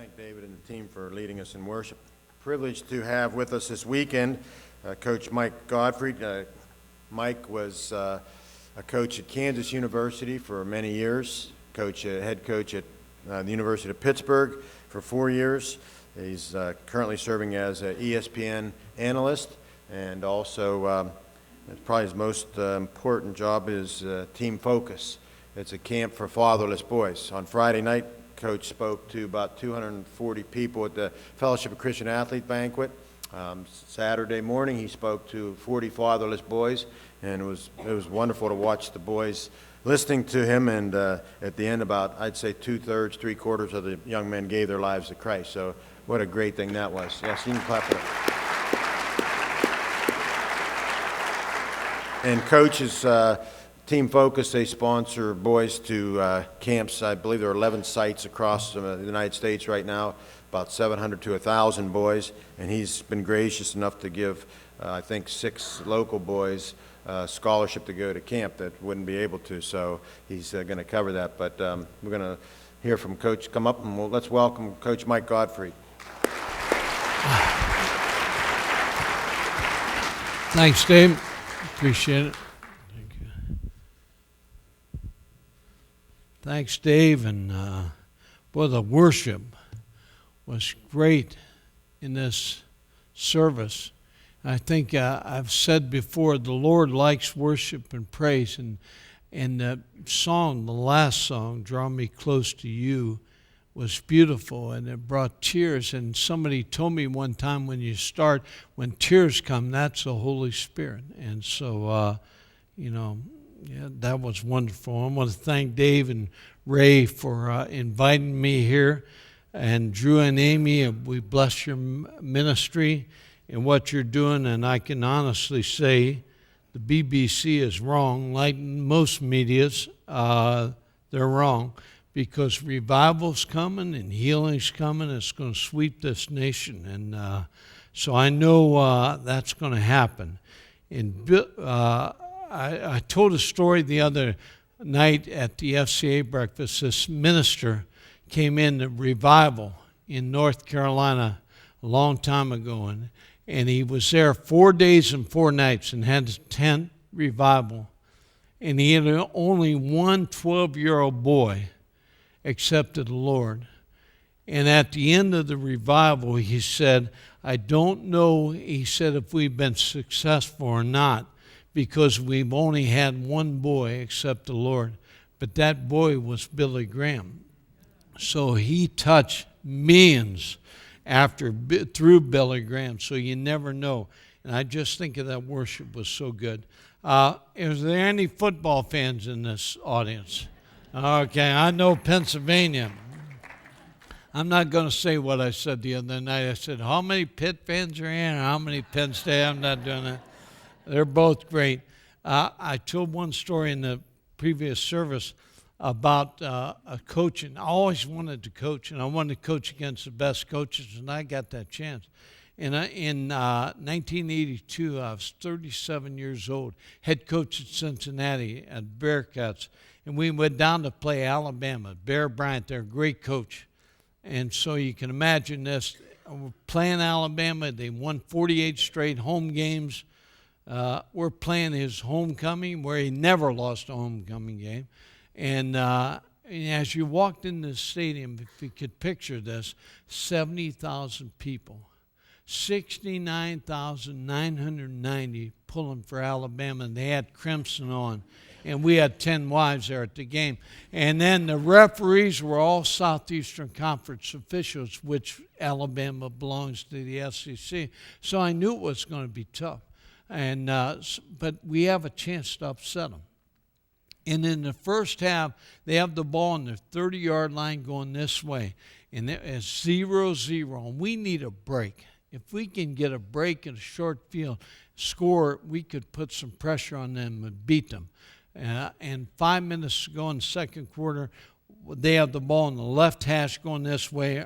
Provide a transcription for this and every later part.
thank David and the team for leading us in worship. Privileged to have with us this weekend Coach Mike Gottfried. Mike was a coach at Kansas University for many years, head coach at the University of Pittsburgh for 4 years. He's currently serving as an ESPN analyst, and also probably his most important job is Team Focus. It's a camp for fatherless boys. On Friday night, Coach spoke to about 240 people at the Fellowship of Christian Athlete banquet. Saturday morning, he spoke to 40 fatherless boys, and it was wonderful to watch the boys listening to him. And at the end, about I'd say 2/3, 3/4 of the young men gave their lives to Christ. So what a great thing that was. Yes, you can clap for it. And Coach's Team Focus, they sponsor boys to camps. I believe there are 11 sites across the United States right now, about 700 to 1,000 boys, and he's been gracious enough to give, I think, 6 local boys scholarship to go to camp that wouldn't be able to, so he's going to cover that. But we're going to hear from Coach. Come up, and let's welcome Coach Mike Gottfried. Thanks, Dave. Appreciate it. Thanks, Dave, and boy, the worship was great in this service. I think I've said before, the Lord likes worship and praise, and the song, the last song, "Draw Me Close to You," was beautiful, and it brought tears. And somebody told me one time, when tears come, that's the Holy Spirit. And so, yeah, that was wonderful. I want to thank Dave and Ray for inviting me here. And Drew and Amy, we bless your ministry and what you're doing. And I can honestly say the BBC is wrong. Like most medias, they're wrong, because revival's coming and healing's coming. It's going to sweep this nation. And so I know that's going to happen. And I told a story the other night at the FCA breakfast. This minister came in to revival in North Carolina a long time ago, and he was there 4 days and 4 nights and had a tent revival. And he had only one 12-year-old boy accepted the Lord. And at the end of the revival, he said, "I don't know," he said, "if we've been successful or not, because we've only had one boy accept the Lord." But that boy was Billy Graham. So he touched millions through Billy Graham. So you never know. And I just think of that worship was so good. Is there any football fans in this audience? Okay, I know Pennsylvania. I'm not going to say what I said the other night. I said, how many Pitt fans are in, or how many Penn State? I'm not doing that. They're both great. I told one story in the previous service about a coaching. I always wanted to coach, and I wanted to coach against the best coaches, and I got that chance. And in 1982, I was 37 years old, head coach at Cincinnati at Bearcats, and we went down to play Alabama. Bear Bryant, they're a great coach. And so you can imagine this. We're playing Alabama. They won 48 straight home games. We're playing his homecoming, where he never lost a homecoming game. And as you walked in the stadium, if you could picture this, 70,000 people, 69,990 pulling for Alabama, and they had crimson on. And we had 10 wives there at the game. And then the referees were all Southeastern Conference officials, which Alabama belongs to the SEC. So I knew it was going to be tough. And but we have a chance to upset them. And in the first half, they have the ball on the 30-yard line going this way. And it's 0-0. And we need a break. If we can get a break in a short field, score, we could put some pressure on them and beat them. And 5 minutes to go in the second quarter, they have the ball on the left hash going this way.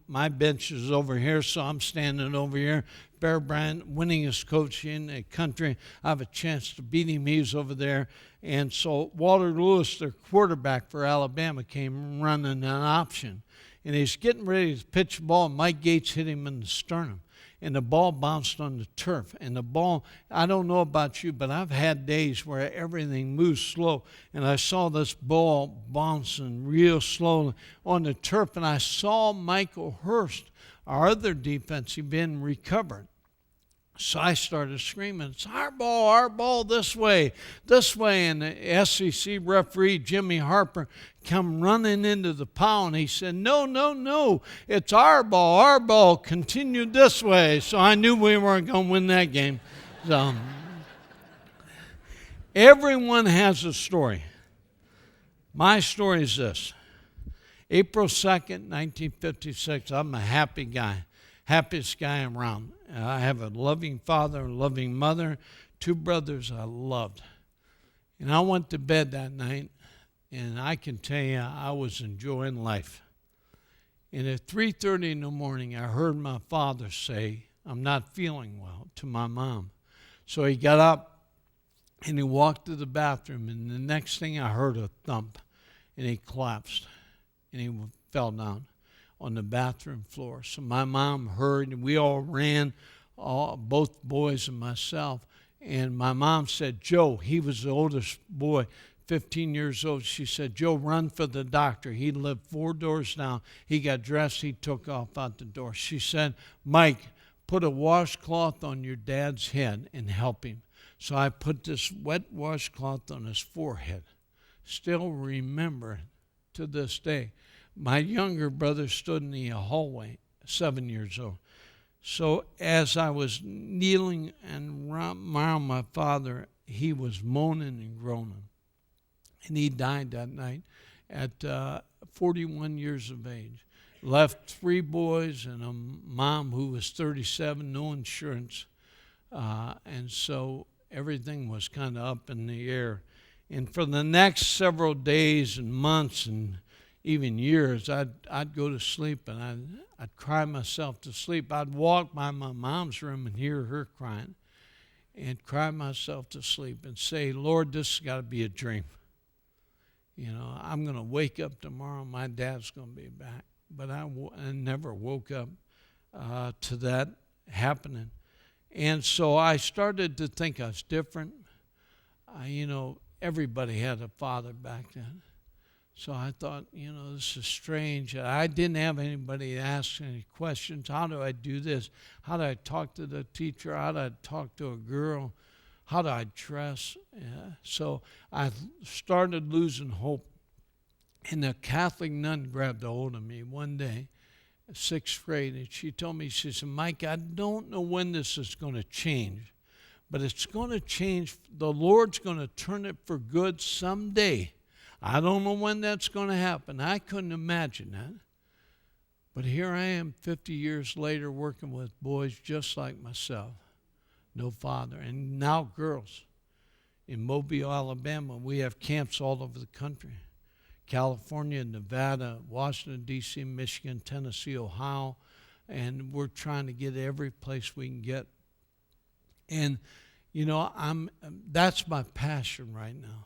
My bench is over here, so I'm standing over here. Bear Bryant, winningest coach in the country. I have a chance to beat him. He's over there. And so Walter Lewis, their quarterback for Alabama, came running an option. and he's getting ready to pitch the ball, and Mike Gates hit him in the sternum. And the ball bounced on the turf. And the ball, I don't know about you, but I've had days where everything moves slow. And I saw this ball bouncing real slowly on the turf. And I saw Michael Hurst, our other defensive end, recovered. So I started screaming, it's our ball, this way. And the SEC referee, Jimmy Harper, come running into the pile, and he said, no, it's our ball, continue this way. So I knew we weren't going to win that game. So, everyone has a story. My story is this. April 2nd, 1956, I'm a happy guy. Happiest guy around. I have a loving father, a loving mother, 2 brothers I loved. And I went to bed that night, and I can tell you I was enjoying life. And at 3:30 in the morning, I heard my father say, I'm not feeling well, to my mom. So he got up, and he walked to the bathroom, and the next thing I heard a thump, and he collapsed, and he fell down on the bathroom floor. So my mom heard, and we all ran, both boys and myself. And my mom said, Joe, he was the oldest boy, 15 years old. She said, Joe, run for the doctor. He lived 4 doors down. He got dressed. He took off out the door. She said, Mike, put a washcloth on your dad's head and help him. So I put this wet washcloth on his forehead. Still remember it to this day. My younger brother stood in the hallway, 7 years old. So as I was kneeling and around my father, he was moaning and groaning. And he died that night at 41 years of age. Left 3 boys and a mom who was 37, no insurance. And so everything was kind of up in the air. And for the next several days and months and even years, I'd go to sleep and I'd cry myself to sleep. I'd walk by my mom's room and hear her crying and cry myself to sleep and say, Lord, this has got to be a dream. You know, I'm going to wake up tomorrow, my dad's going to be back. But I never woke up to that happening. And so I started to think I was different. Everybody had a father back then. So I thought, this is strange. I didn't have anybody to ask any questions. How do I do this? How do I talk to the teacher? How do I talk to a girl? How do I dress? So I started losing hope. And a Catholic nun grabbed a hold of me one day, 6th grade, and she told me, she said, Mike, I don't know when this is going to change, but it's going to change. The Lord's going to turn it for good someday. I don't know when that's going to happen. I couldn't imagine that. But here I am 50 years later working with boys just like myself. No father. And now girls. In Mobile, Alabama, we have camps all over the country. California, Nevada, Washington, D.C., Michigan, Tennessee, Ohio. And we're trying to get every place we can get. And, that's my passion right now,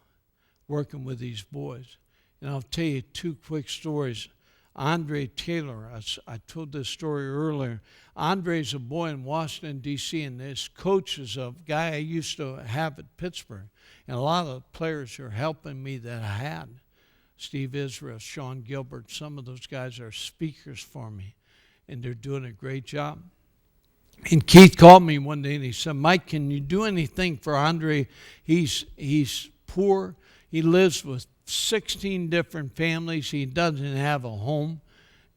working with these boys. And I'll tell you 2 quick stories. Andre Taylor, I told this story earlier. Andre's a boy in Washington, D.C., and his coach is a guy I used to have at Pittsburgh. And a lot of players are helping me that I had. Steve Israel, Sean Gilbert, some of those guys are speakers for me, and they're doing a great job. And Keith called me one day, and he said, Mike, can you do anything for Andre? He's poor. He lives with 16 different families. He doesn't have a home.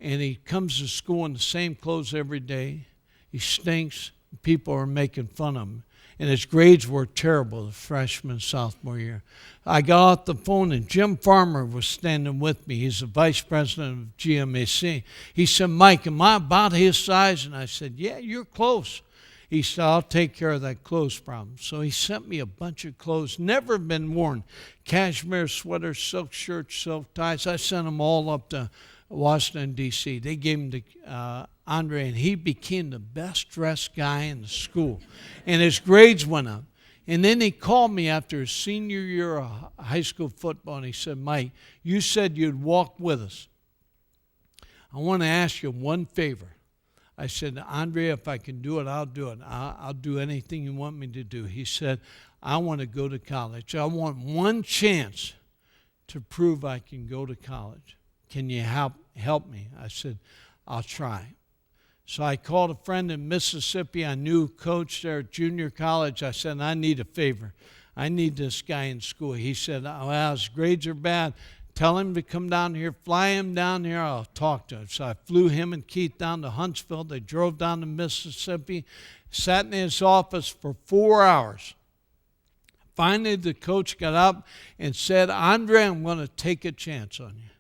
And he comes to school in the same clothes every day. He stinks. People are making fun of him. And his grades were terrible the freshman, sophomore year. I got off the phone, and Jim Farmer was standing with me. He's the vice president of GMAC. He said, Mike, am I about his size? And I said, yeah, you're close. He said, I'll take care of that clothes problem. So he sent me a bunch of clothes, never been worn. Cashmere sweaters, silk shirts, silk ties. I sent them all up to Washington, D.C. They gave him to Andre, and he became the best-dressed guy in the school. And his grades went up. And then he called me after his senior year of high school football, and he said, Mike, you said you'd walk with us. I want to ask you one favor. I said, Andre, if I can do it, I'll do it. I'll do anything you want me to do. He said, I want to go to college. I want one chance to prove I can go to college. Can you help me? I said, I'll try. So I called a friend in Mississippi. I knew coach there at junior college. I said, I need a favor. I need this guy in school. He said, well, his grades are bad. Tell him to come down here, fly him down here, I'll talk to him. So I flew him and Keith down to Huntsville. They drove down to Mississippi, sat in his office for 4 hours. Finally, the coach got up and said, Andre, I'm going to take a chance on you.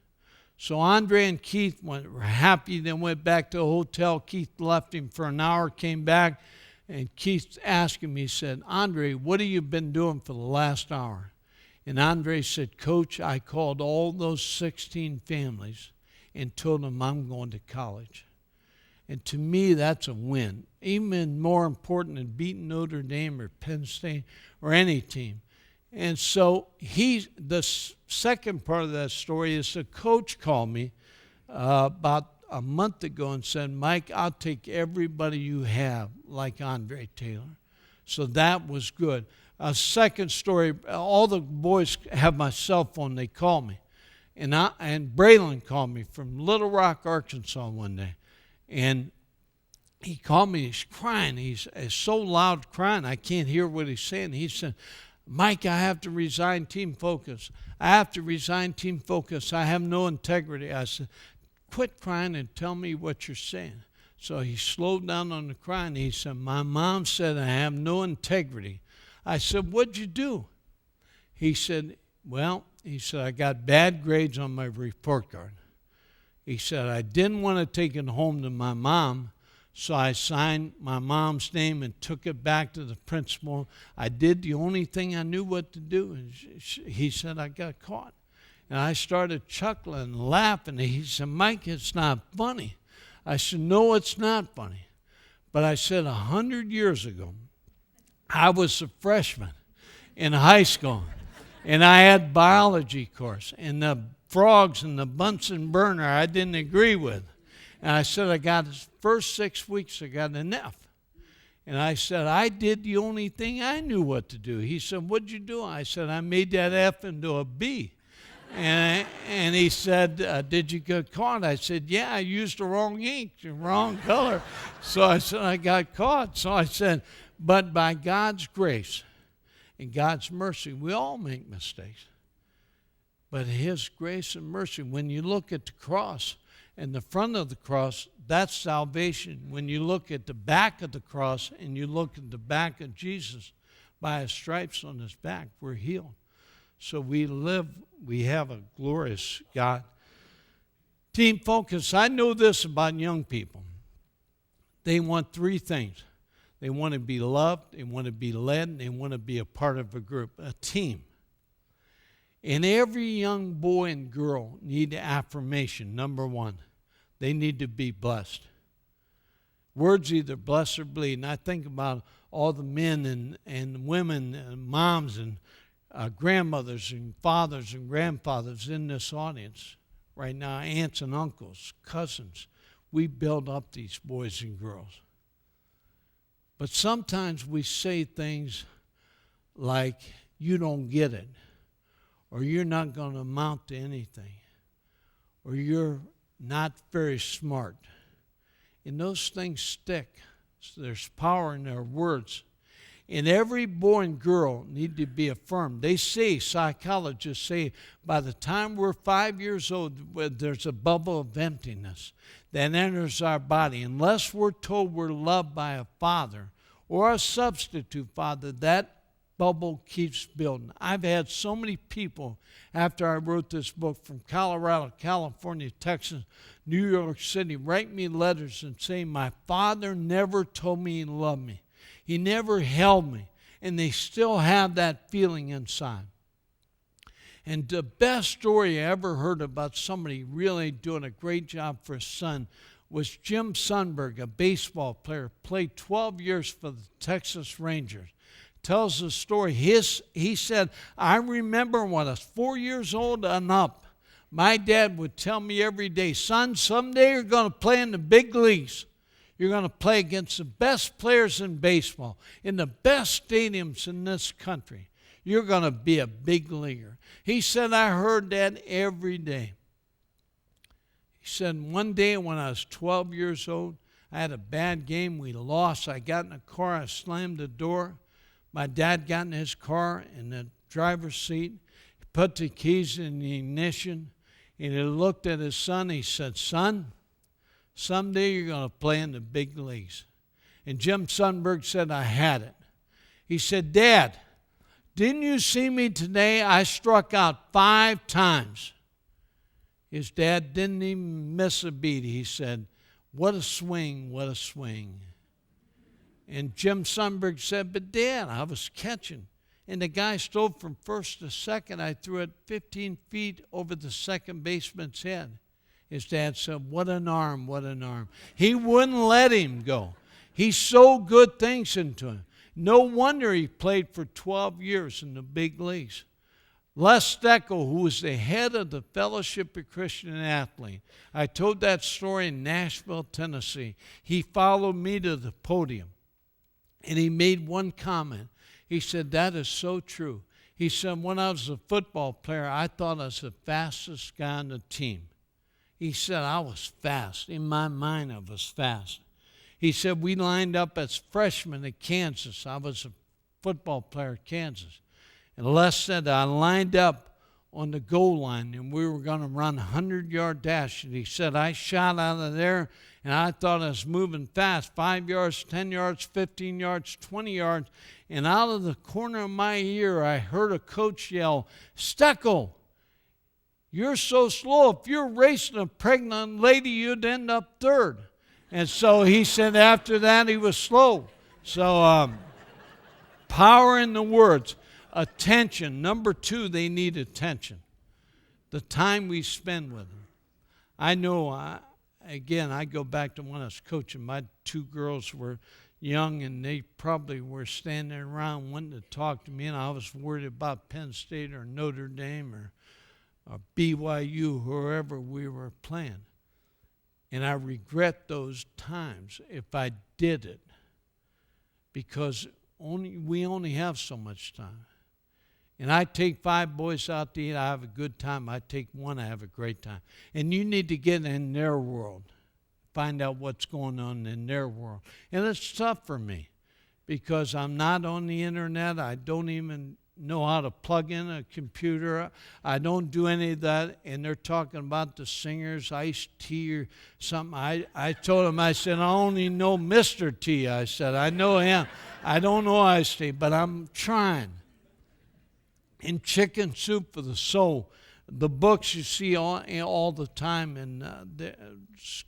So Andre and Keith were happy. They went back to the hotel. Keith left him for an hour, came back, and Keith asked him, he said, Andre, what have you been doing for the last hour? And Andre said, Coach, I called all those 16 families and told them I'm going to college. And to me, that's a win. Even more important than beating Notre Dame or Penn State or any team. And so the second part of that story is the coach called me about a month ago and said, Mike, I'll take everybody you have like Andre Taylor. So that was good. A second story, all the boys have my cell phone. They call me. And Braylon called me from Little Rock, Arkansas one day. And he called me. He's crying. He's so loud crying, I can't hear what he's saying. He said, Mike, I have to resign Team Focus. I have to resign Team Focus. I have no integrity. I said, quit crying and tell me what you're saying. So he slowed down on the crying. He said, my mom said I have no integrity. I said, what'd you do? He said, I got bad grades on my report card. He said, I didn't want to take it home to my mom, so I signed my mom's name and took it back to the principal. I did the only thing I knew what to do. And he said, I got caught. And I started chuckling and laughing. He said, Mike, it's not funny. I said, no, it's not funny. But I said, 100 years ago, I was a freshman in high school, and I had biology course, and the frogs and the Bunsen burner I didn't agree with. And I said, I got his first 6 weeks, I got an F. And I said, I did the only thing I knew what to do. He said, what'd you do? I said, I made that F into a B. And he said, did you get caught? I said, yeah, I used the wrong ink, the wrong color. So I said, I got caught. So I said, but by God's grace and God's mercy, we all make mistakes. But his grace and mercy, when you look at the cross and the front of the cross, that's salvation. When you look at the back of the cross and you look at the back of Jesus, by his stripes on his back, we're healed. So we have a glorious God. Team Focus, I know this about young people. They want three things. They want to be loved, they want to be led, and they want to be a part of a group, a team. And every young boy and girl need affirmation, number one. They need to be blessed. Words either bless or bleed. And I think about all the men and women and moms and grandmothers and fathers and grandfathers in this audience right now, aunts and uncles, cousins. We build up these boys and girls. But sometimes we say things like, you don't get it, or you're not going to amount to anything, or you're not very smart. And those things stick. So there's power in their words. And every boy and girl need to be affirmed. They say, psychologists say, by the time we're 5 years old, there's a bubble of emptiness that enters our body. Unless we're told we're loved by a father or a substitute father, that bubble keeps building. I've had so many people, after I wrote this book, from Colorado, California, Texas, New York City, write me letters and say, my father never told me he loved me. He never held me. And they still have that feeling inside. And the best story I ever heard about somebody really doing a great job for his son was Jim Sundberg, a baseball player, played 12 years for the Texas Rangers. Tells the story. He said, I remember when I was 4 years old and up, My dad would tell me every day, son, someday you're going to play in the big leagues. You're going to play against the best players in baseball, in the best stadiums in this country. You're going to be a big leaguer. He said, I heard that every day. He said, one day when I was 12 years old, I had a bad game. We lost. I got in the car. I slammed the door. My dad got in his car in the driver's seat. He put the keys in the ignition, and he looked at his son. He said, son, someday you're going to play in the big leagues. And Jim Sundberg said, I had it. He said, Dad, didn't you see me today? I struck out 5 times. His dad didn't even miss a beat. He said, what a swing, what a swing. And Jim Sundberg said, but Dad, I was catching. And the guy stole from first to second. I threw it 15 feet over the second baseman's head. His dad said, what an arm, what an arm. He wouldn't let him go. He sowed good things into him. No wonder he played for 12 years in the big leagues. Les Steckel, who was the head of the Fellowship of Christian Athletes, I told that story in Nashville, Tennessee. He followed me to the podium, and he made one comment. He said, that is so true. He said, when I was a football player, I thought I was the fastest guy on the team. He said, I was fast. In my mind, I was fast. He said, we lined up as freshmen at Kansas. I was a football player at Kansas. And Les said, I lined up on the goal line, and we were going to run a 100-yard dash. And he said, I shot out of there, and I thought I was moving fast, 5 yards, 10 yards, 15 yards, 20 yards. And out of the corner of my ear, I heard a coach yell, Steckel, you're so slow. If you're racing a pregnant lady, you'd end up third. And so he said after that he was slow. So power in the words. Attention. Number 2, they need attention. The time we spend with them. I know, again, I go back to when I was coaching. My 2 girls were young, and they probably were standing around wanting to talk to me, and I was worried about Penn State or Notre Dame or BYU, whoever we were playing. And I regret those times if I did it, because we only have so much time. And I take 5 boys out to eat, I have a good time. I take 1, I have a great time. And you need to get in their world, find out what's going on in their world. And it's tough for me because I'm not on the internet. I don't even know how to plug in a computer. I don't do any of that. And they're talking about the singers, iced tea or something. I told them, I said, I only know Mr. T. I said, I know him. I don't know iced tea, but I'm trying. And Chicken Soup for the Soul. The books you see all the time, and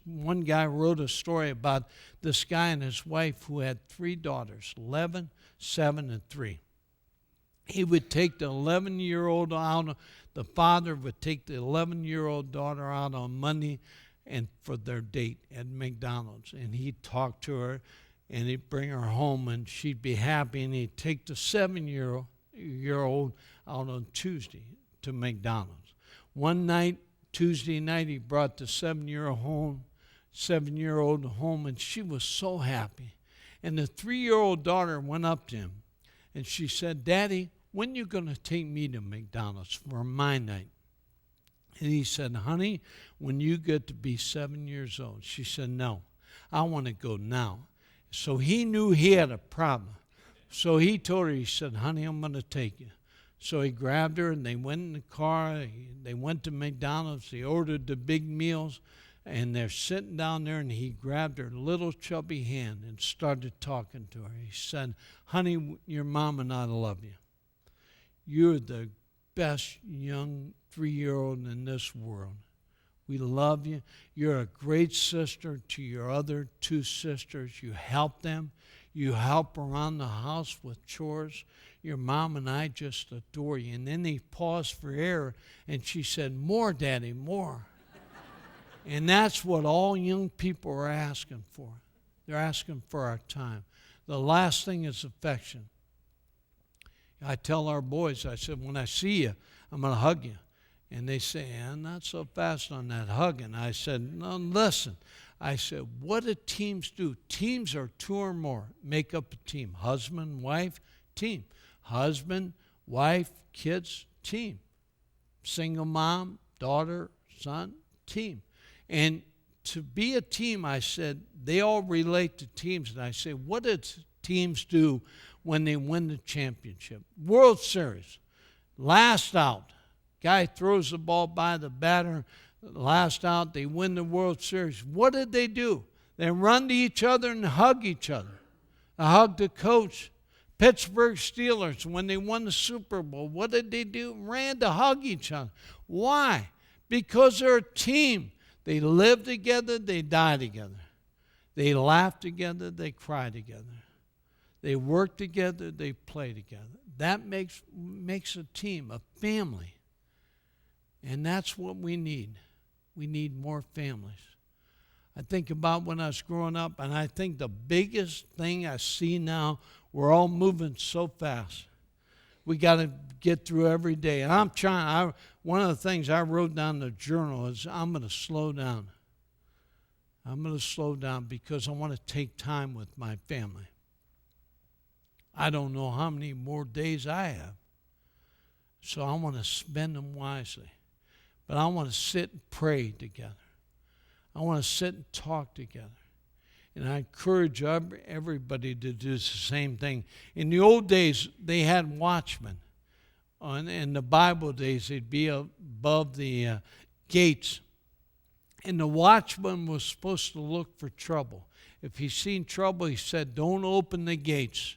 one guy wrote a story about this guy and his wife who had 3 daughters, 11, 7, and 3. He would take the 11-year-old out. The father would take the 11-year-old daughter out on Monday and for their date at McDonald's. And he'd talk to her, and he'd bring her home, and she'd be happy. And he'd take the 7-year-old out on Tuesday to McDonald's. One night, Tuesday night, he brought the 7-year-old home, and she was so happy. And the 3-year-old daughter went up to him, and she said, Daddy, when you going to take me to McDonald's for my night? And he said, honey, when you get to be 7 years old. She said, no, I want to go now. So he knew he had a problem. So he told her, he said, honey, I'm going to take you. So he grabbed her, and they went in the car. They went to McDonald's. They ordered the big meals, and they're sitting down there, and he grabbed her little chubby hand and started talking to her. He said, honey, your mom and I love you. You're the best young 3-year-old in this world. We love you. You're a great sister to your other 2 sisters. You help them. You help around the house with chores. Your mom and I just adore you. And then he paused for air, and she said, more, Daddy, more. And that's what all young people are asking for. They're asking for our time. The last thing is affection. I tell our boys, I said, when I see you, I'm going to hug you. And they say, not so fast on that hugging. I said, no, listen. I said, what do teams do? Teams are two or more. Make up a team. Husband, wife, team. Husband, wife, kids, team. Single mom, daughter, son, team. And to be a team, I said, they all relate to teams. And I say, what do teams do when they win the championship? World Series, last out. Guy throws the ball by the batter, last out, they win the World Series. What did they do? They run to each other and hug each other. I hugged the coach. Pittsburgh Steelers, when they won the Super Bowl, what did they do? Ran to hug each other. Why? Because they're a team. They live together, they die together. They laugh together, they cry together. They work together, they play together. That makes a team, a family. And that's what we need. We need more families. I think about when I was growing up, and I think the biggest thing I see now, we're all moving so fast. We got to get through every day. And I'm trying. One of the things I wrote down in the journal is I'm going to slow down. I'm going to slow down because I want to take time with my family. I don't know how many more days I have. So I want to spend them wisely. But I want to sit and pray together. I want to sit and talk together. And I encourage everybody to do the same thing. In the old days, they had watchmen. In the Bible days, they'd be above the gates. And the watchman was supposed to look for trouble. If he seen trouble, he said, don't open the gates.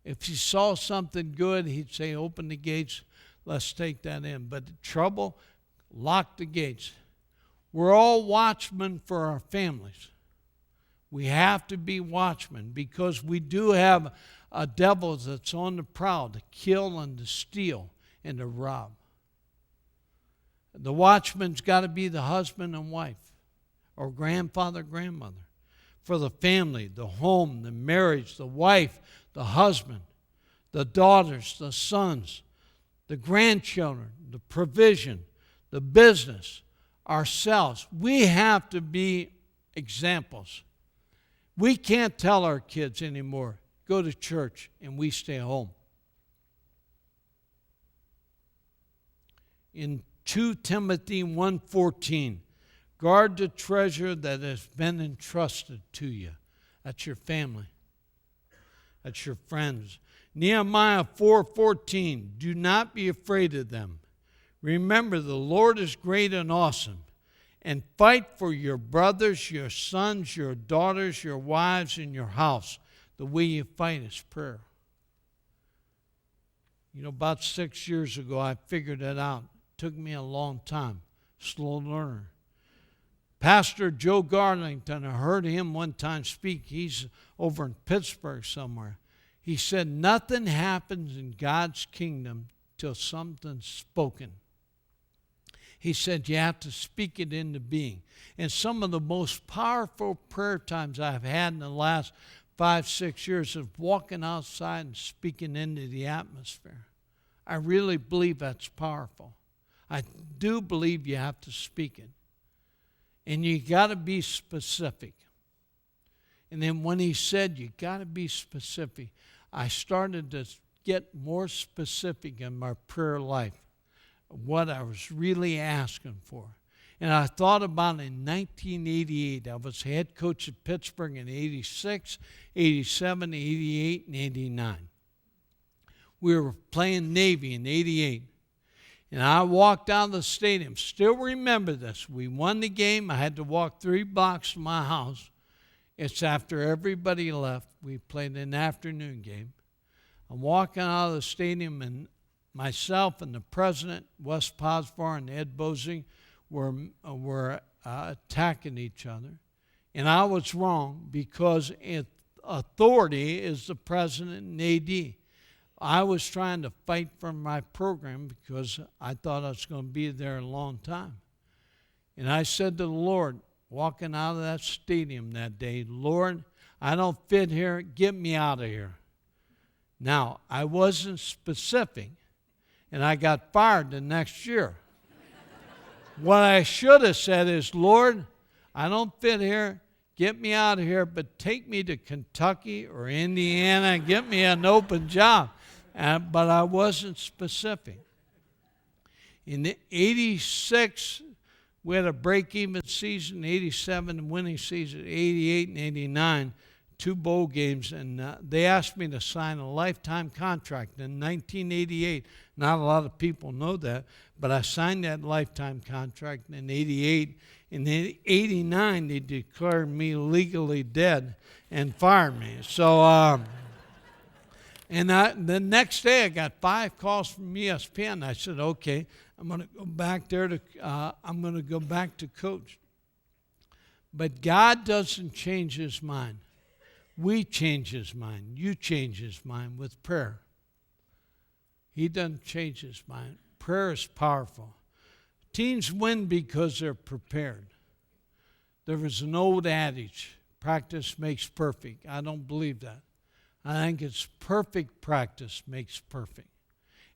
If he saw something good, he'd say, open the gates, let's take that in. But trouble, lock the gates. We're all watchmen for our families. We have to be watchmen because we do have a devil that's on the prowl to kill and to steal and to rob. The watchman's got to be the husband and wife or grandfather, grandmother. For the family, the home, the marriage, the wife, the husband, the daughters, the sons, the grandchildren, the provision, the business, ourselves. We have to be examples. We can't tell our kids anymore, go to church, and we stay home. In 2 Timothy 1:14, guard the treasure that has been entrusted to you. That's your family. That's your friends. Nehemiah 4:14, do not be afraid of them. Remember, the Lord is great and awesome. And fight for your brothers, your sons, your daughters, your wives, and your house. The way you fight is prayer. You know, about 6 years ago, I figured it out. It took me a long time. Slow learner. Pastor Joe Garlington, I heard him one time speak. He's over in Pittsburgh somewhere. He said, nothing happens in God's kingdom till something's spoken. He said you have to speak it into being. And some of the most powerful prayer times I've had in the last 5-6 years is walking outside and speaking into the atmosphere. I really believe that's powerful. I do believe you have to speak it. And you got to be specific. And then when he said you got to be specific, I started to get more specific in my prayer life. What I was really asking for. And I thought about in 1988, I was head coach at Pittsburgh in 86, 87, 88, and 89. We were playing Navy in 88. And I walked out of the stadium. Still remember this. We won the game. I had to walk 3 blocks to my house. It's after everybody left. We played an afternoon game. I'm walking out of the stadium, and myself and the president, Wes Posvar and Ed Bosing, were attacking each other. And I was wrong because authority is the president and AD. I was trying to fight for my program because I thought I was going to be there a long time. And I said to the Lord, walking out of that stadium that day, Lord, I don't fit here. Get me out of here. Now, I wasn't specific. And I got fired the next year. What I should have said is, Lord, I don't fit here. Get me out of here, but take me to Kentucky or Indiana and get me an open job. But I wasn't specific. In the 86, we had a break-even season, 87 a winning season, 88 and 89, 2 bowl games, and they asked me to sign a lifetime contract in 1988. Not a lot of people know that, but I signed that lifetime contract in 88. In 89, they declared me legally dead and fired me. So, the next day I got 5 calls from ESPN. I said, okay, I'm going to go back there I'm going to go back to coach. But God doesn't change his mind. We change his mind. You change his mind with prayer. He doesn't change his mind. Prayer is powerful. Teams win because they're prepared. There was an old adage, practice makes perfect. I don't believe that. I think it's perfect practice makes perfect.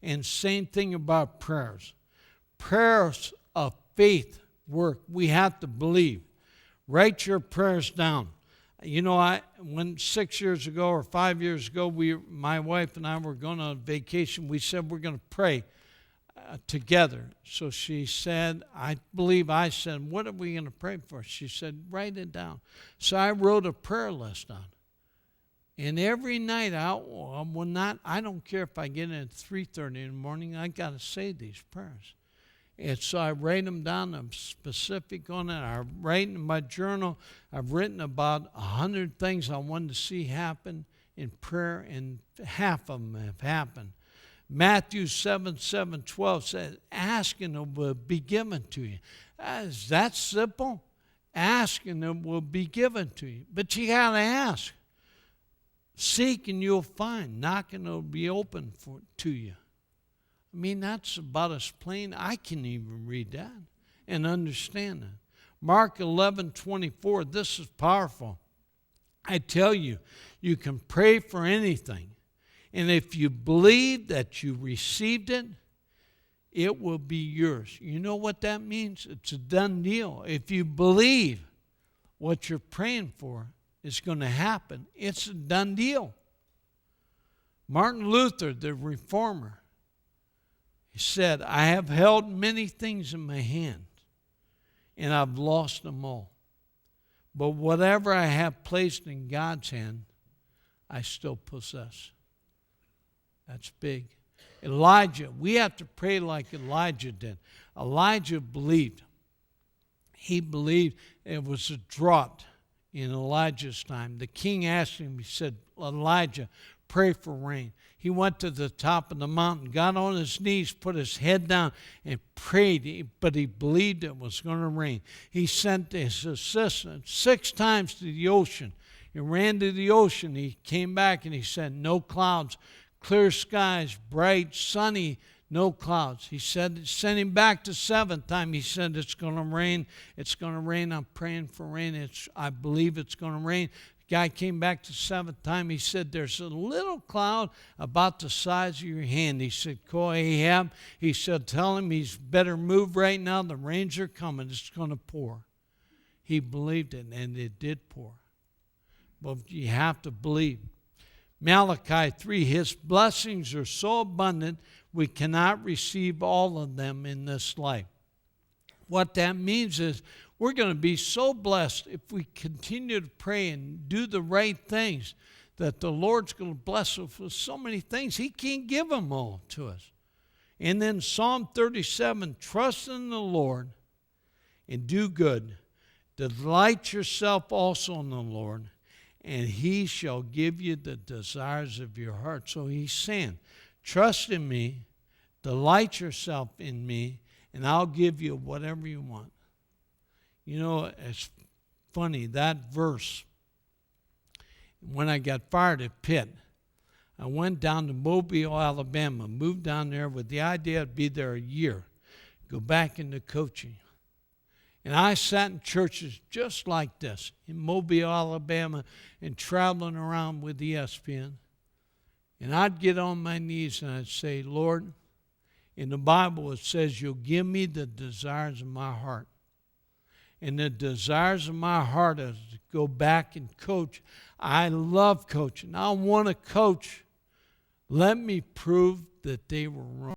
And same thing about prayers. Prayers of faith work. We have to believe. Write your prayers down. You know, when 6 years ago or 5 years ago, my wife and I were going on vacation, we said we're going to pray together. So she said, I believe I said, what are we going to pray for? She said, write it down. So I wrote a prayer list down. And every night, I don't care if I get in at 3:30 in the morning, I got to say these prayers. And so I write them down. I'm specific on it. I write in my journal. I've written about 100 things I wanted to see happen in prayer, and half of them have happened. Matthew 7:12 says, ask and it will be given to you. Is that simple? Ask and it will be given to you. But you got to ask. Seek and you'll find. Knock and it'll be open to you. I mean, that's about as plain. I can even read that and understand that. Mark 11:24, this is powerful. I tell you, you can pray for anything. And if you believe that you received it, it will be yours. You know what that means? It's a done deal. If you believe what you're praying for is going to happen, it's a done deal. Martin Luther, the reformer, he said, I have held many things in my hand, and I've lost them all. But whatever I have placed in God's hand, I still possess. That's big. Elijah, we have to pray like Elijah did. Elijah believed. He believed it was a drought in Elijah's time. The king asked him, he said, Elijah, pray for rain. He went to the top of the mountain, got on his knees, put his head down, and prayed, but he believed it was going to rain. He sent his assistant 6 times to the ocean. He ran to the ocean. He came back and he said, no clouds, clear skies, bright, sunny, no clouds. He said, sent him back the 7th time. He said, it's going to rain. It's going to rain. I'm praying for rain. I believe it's going to rain. Guy came back the 7th time. He said, there's a little cloud about the size of your hand. He said, call Ahab. He said, tell him he's better move right now. The rains are coming. It's going to pour. He believed it, and it did pour. But you have to believe. Malachi 3, his blessings are so abundant, we cannot receive all of them in this life. What that means is we're going to be so blessed if we continue to pray and do the right things that the Lord's going to bless us with so many things. He can't give them all to us. And then Psalm 37, trust in the Lord and do good. Delight yourself also in the Lord, and he shall give you the desires of your heart. So he's saying, trust in me, delight yourself in me, and I'll give you whatever you want. You know, it's funny, that verse, when I got fired at Pitt, I went down to Mobile, Alabama, moved down there with the idea to be there a year, go back into coaching. And I sat in churches just like this, in Mobile, Alabama, and traveling around with ESPN. And I'd get on my knees and I'd say, Lord, In the Bible, it says, you'll give me the desires of my heart. And the desires of my heart is to go back and coach. I love coaching. I want to coach. Let me prove that they were wrong.